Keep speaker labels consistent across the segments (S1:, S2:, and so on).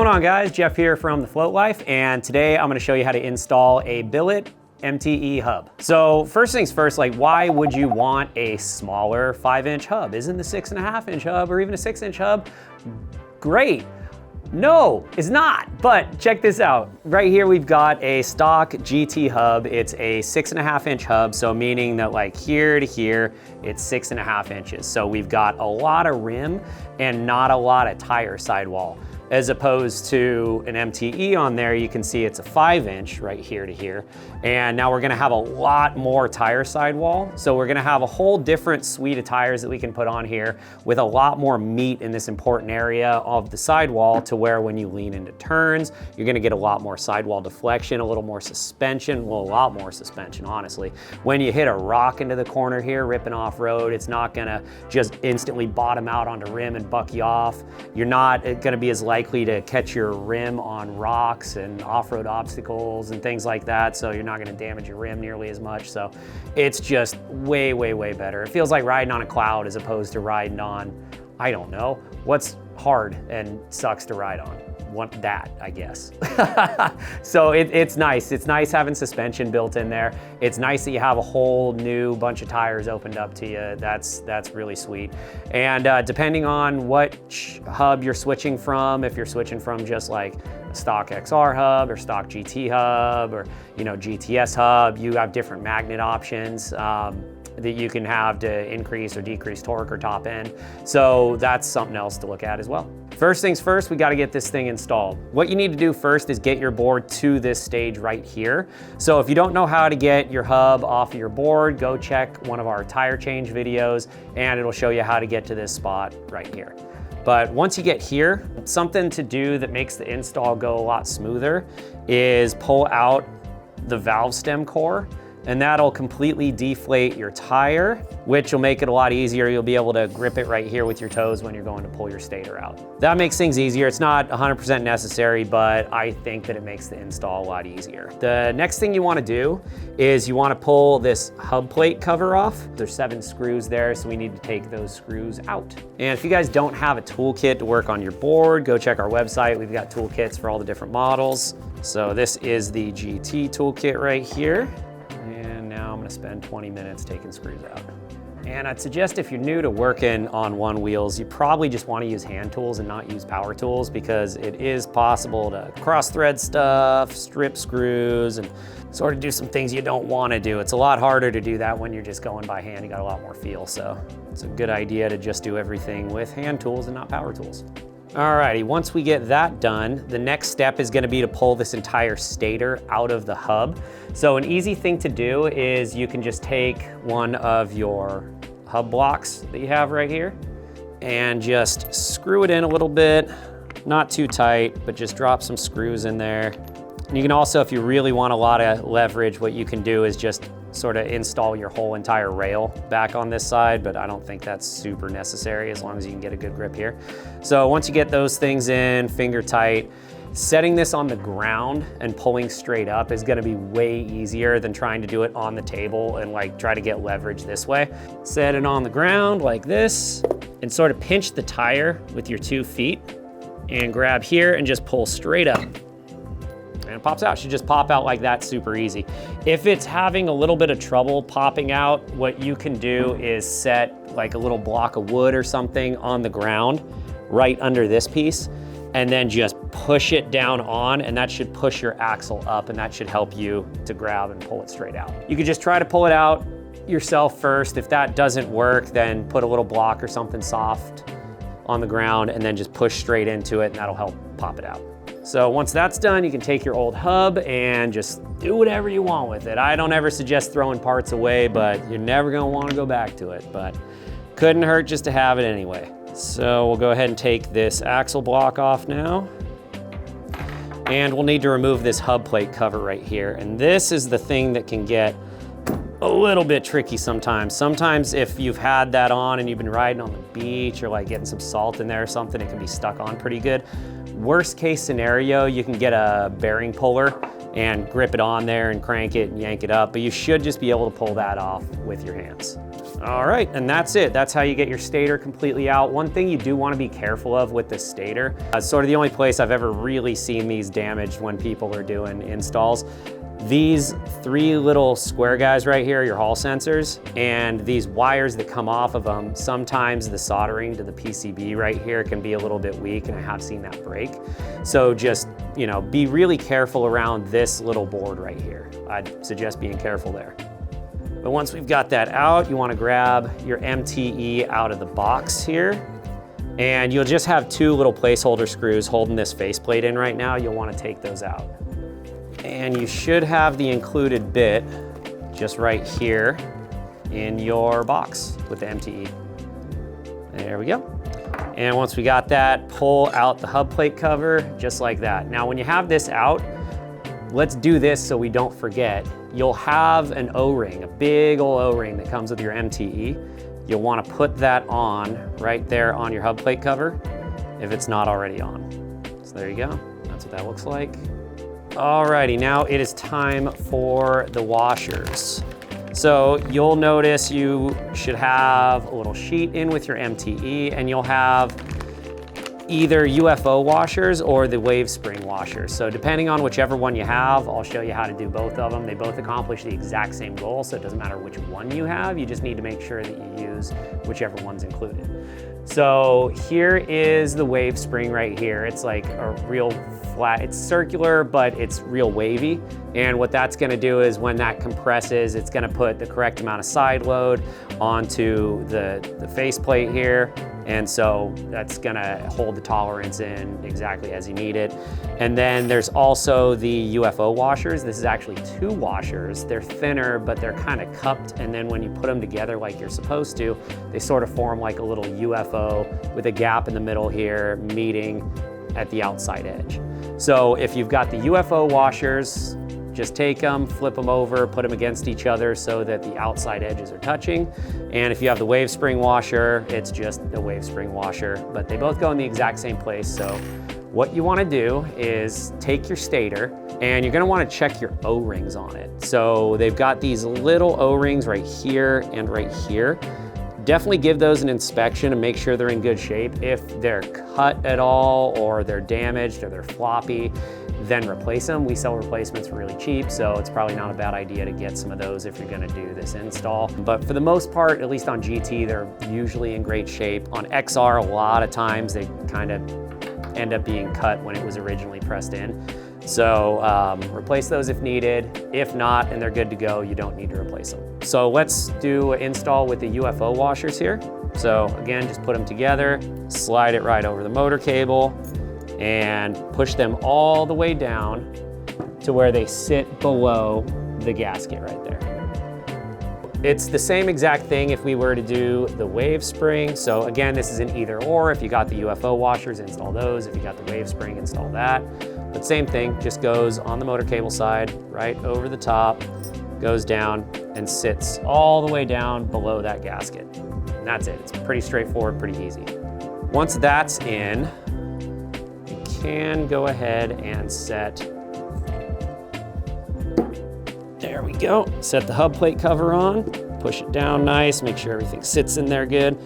S1: going on, guys? Jeff here from TheFloatLife, and today I'm going to show you how to install a Billet MTE Hub. So first things first, like, why would you want a smaller 5-inch hub? Isn't the 6.5-inch hub or even a 6-inch hub great? No, it's not, but check this out. Right here we've got a stock GT hub. It's a 6.5-inch hub, so meaning that like here to here, it's 6.5 inches. So we've got a lot of rim and not a lot of tire sidewall. As opposed to an MTE on there, you can see it's a 5-inch right here to here. And now we're gonna have a lot more tire sidewall. So we're gonna have a whole different suite of tires that we can put on here with a lot more meat in this important area of the sidewall, to where when you lean into turns, you're gonna get a lot more sidewall deflection, a little more suspension, well, a lot more suspension, honestly. When you hit a rock into the corner here, ripping off road, it's not gonna just instantly bottom out onto rim and buck you off. You're not gonna be as likely to catch your rim on rocks and off-road obstacles and things like that, so you're not gonna damage your rim nearly as much. So it's just way, way, way better. It feels like riding on a cloud as opposed to riding on, I don't know, what's hard and sucks to ride on. Want that, I guess. So it's nice. It's nice having suspension built in there. It's nice that you have a whole new bunch of tires opened up to you. That's really sweet. And depending on what hub you're switching from, if you're switching from just like a stock XR hub or stock GT hub or GTS hub, you have different magnet options that you can have to increase or decrease torque or top end. So that's something else to look at as well. First things first, we got to get this thing installed. What you need to do first is get your board to this stage right here. So if you don't know how to get your hub off of your board, go check one of our tire change videos and it'll show you how to get to this spot right here. But once you get here, something to do that makes the install go a lot smoother is pull out the valve stem core, and that'll completely deflate your tire, which will make it a lot easier. You'll be able to grip it right here with your toes when you're going to pull your stator out. That makes things easier. It's not 100% necessary, but I think that it makes the install a lot easier. The next thing you wanna do is you wanna pull this hub plate cover off. There's 7 screws there, so we need to take those screws out. And if you guys don't have a toolkit to work on your board, go check our website. We've got toolkits for all the different models. So this is the GT toolkit right here. And now I'm gonna spend 20 minutes taking screws out. And I'd suggest if you're new to working on Onewheels, you probably just wanna use hand tools and not use power tools, because it is possible to cross thread stuff, strip screws, and sort of do some things you don't wanna do. It's a lot harder to do that when you're just going by hand. You got a lot more feel, so it's a good idea to just do everything with hand tools and not power tools. Alrighty, once we get that done, the next step is gonna be to pull this entire stator out of the hub. So an easy thing to do is you can just take one of your hub blocks that you have right here and just screw it in a little bit, not too tight, but just drop some screws in there. And you can also, if you really want a lot of leverage, what you can do is just sort of install your whole entire rail back on this side, but I don't think that's super necessary as long as you can get a good grip here. So once you get those things in, finger tight, setting this on the ground and pulling straight up is gonna be way easier than trying to do it on the table and like try to get leverage this way. Set it on the ground like this and sort of pinch the tire with your 2 feet and grab here and just pull straight up. And it pops out. It should just pop out like that, super easy. If it's having a little bit of trouble popping out, what you can do is set like a little block of wood or something on the ground right under this piece, and then just push it down on, and that should push your axle up, and that should help you to grab and pull it straight out. You could just try to pull it out yourself first. If that doesn't work, then put a little block or something soft on the ground and then just push straight into it, and that'll help pop it out. So once that's done, you can take your old hub and just do whatever you want with it. I don't ever suggest throwing parts away, but you're never gonna wanna go back to it, but couldn't hurt just to have it anyway. So we'll go ahead and take this axle block off now. And we'll need to remove this hub plate cover right here. And this is the thing that can get a little bit tricky sometimes. Sometimes if you've had that on and you've been riding on the beach or like getting some salt in there or something, it can be stuck on pretty good. Worst case scenario, you can get a bearing puller and grip it on there and crank it and yank it up, but you should just be able to pull that off with your hands. All right, and that's it. That's how you get your stator completely out. One thing you do want to be careful of with this stator, it's sort of the only place I've ever really seen these damaged when people are doing installs. These 3 little square guys right here, your hall sensors, and these wires that come off of them, sometimes the soldering to the PCB right here can be a little bit weak, and I have seen that break. So just, you know, be really careful around this little board right here. I'd suggest being careful there. But once we've got that out, you want to grab your MTE out of the box here, and you'll just have 2 little placeholder screws holding this faceplate in right now. You'll want to take those out. And you should have the included bit just right here in your box with the MTE. There we go. And once we got that, pull out the hub plate cover just like that. Now when you have this out, let's do this so we don't forget. You'll have an O-ring, a big old O-ring that comes with your MTE. You'll want to put that on right there on your hub plate cover if it's not already on. So there you go. That's what that looks like. Alrighty, now it is time for the washers. So you'll notice you should have a little sheet in with your MTE, and you'll have either UFO washers or the wave spring washers. So depending on whichever one you have, I'll show you how to do both of them. They both accomplish the exact same goal, so it doesn't matter which one you have, you just need to make sure that you use whichever one's included. So here is the wave spring right here. It's like a real flat, it's circular, but it's real wavy. And what that's gonna do is when that compresses, it's gonna put the correct amount of side load onto the faceplate here. And so that's gonna hold the tolerance in exactly as you need it. And then there's also the UFO washers. This is actually 2 washers. They're thinner, but they're kind of cupped. And then when you put them together like you're supposed to, they sort of form like a little UFO with a gap in the middle here, meeting at the outside edge. So if you've got the UFO washers, just take them, flip them over, put them against each other so that the outside edges are touching. And if you have the wave spring washer, it's just a wave spring washer, but they both go in the exact same place. So what you want to do is take your stator, and you're going to want to check your O-rings on it. So they've got these little O-rings right here and right here. Definitely give those an inspection and make sure they're in good shape. If they're cut at all, or they're damaged, or they're floppy, then replace them. We sell replacements really cheap, so it's probably not a bad idea to get some of those if you're gonna do this install. But for the most part, at least on GT, they're usually in great shape. On XR, a lot of times they kind of end up being cut when it was originally pressed in. So replace those if needed. If not, and they're good to go, you don't need to replace them. So let's do an install with the UFO washers here. So again, just put them together, slide it right over the motor cable, and push them all the way down to where they sit below the gasket right there. It's the same exact thing if we were to do the wave spring. So again, this is an either or. If you got the UFO washers, install those. If you got the wave spring, install that. But same thing, just goes on the motor cable side, right over the top, goes down and sits all the way down below that gasket. And that's it. It's pretty straightforward, pretty easy. Once that's in, you can go ahead and set, there we go, set the hub plate cover on, push it down nice, make sure everything sits in there good.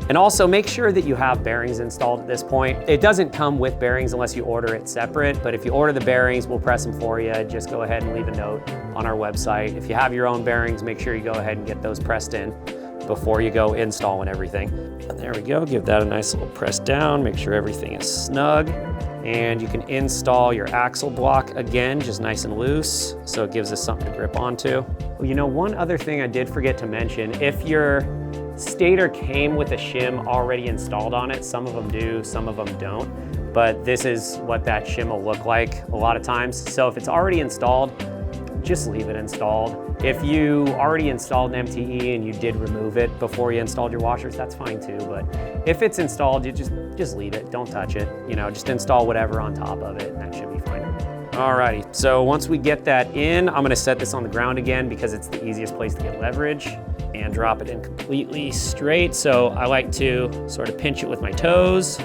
S1: And also make sure that you have bearings installed at this point. It doesn't come with bearings unless you order it separate, but if you order the bearings, we'll press them for you. Just go ahead and leave a note on our website. If you have your own bearings, make sure you go ahead and get those pressed in before you go installing everything. And there we go, give that a nice little press down, make sure everything is snug. And you can install your axle block again, just nice and loose, so it gives us something to grip onto. Well, you know, one other thing I did forget to mention, if your stator came with a shim already installed on it, some of them do, some of them don't, but this is what that shim will look like a lot of times. So if it's already installed, just leave it installed. If you already installed an MTE and you did remove it before you installed your washers, that's fine too. But if it's installed, you just leave it, don't touch it. You know, just install whatever on top of it and that should be fine. Alrighty, so once we get that in, I'm gonna set this on the ground again because it's the easiest place to get leverage, and drop it in completely straight. So I like to sort of pinch it with my toes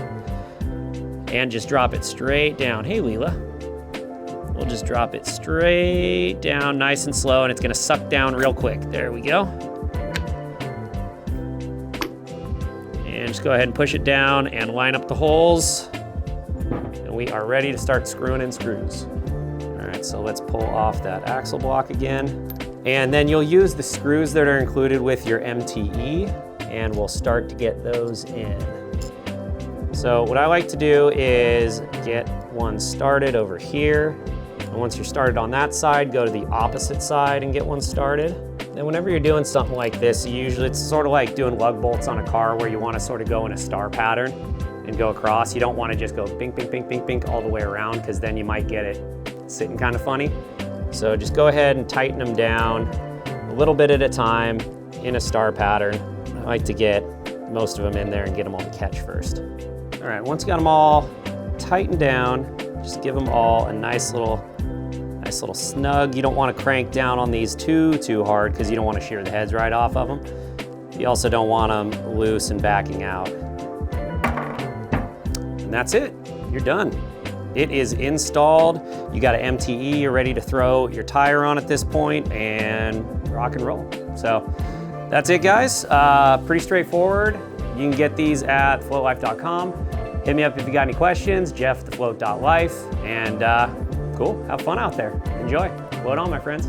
S1: and just drop it straight down. Hey, Leela. We'll just drop it straight down nice and slow, and it's gonna suck down real quick. There we go. and just go ahead and push it down and line up the holes. And we are ready to start screwing in screws. All right, so let's pull off that axle block again. And then you'll use the screws that are included with your MTE, and we'll start to get those in. So what I like to do is get one started over here. And once you're started on that side, go to the opposite side and get one started. And whenever you're doing something like this, it's sort of like doing lug bolts on a car where you want to sort of go in a star pattern and go across. You don't want to just go bink, bink, bink, bink, bink all the way around, because then you might get it sitting kind of funny. So just go ahead and tighten them down a little bit at a time in a star pattern. I like to get most of them in there and get them all to catch first. All right, once you got them all tightened down, just give them all a nice little snug. You don't want to crank down on these too hard, because you don't want to shear the heads right off of them. You also don't want them loose and backing out. And that's it, you're done. It is installed. You got an MTE, you're ready to throw your tire on at this point and rock and roll. So that's it, guys. Pretty straightforward. You can get these at TheFloatLife.com. Hit me up if you got any questions, Jeff, TheFloat.life, and cool, have fun out there. Enjoy. Float on, my friends.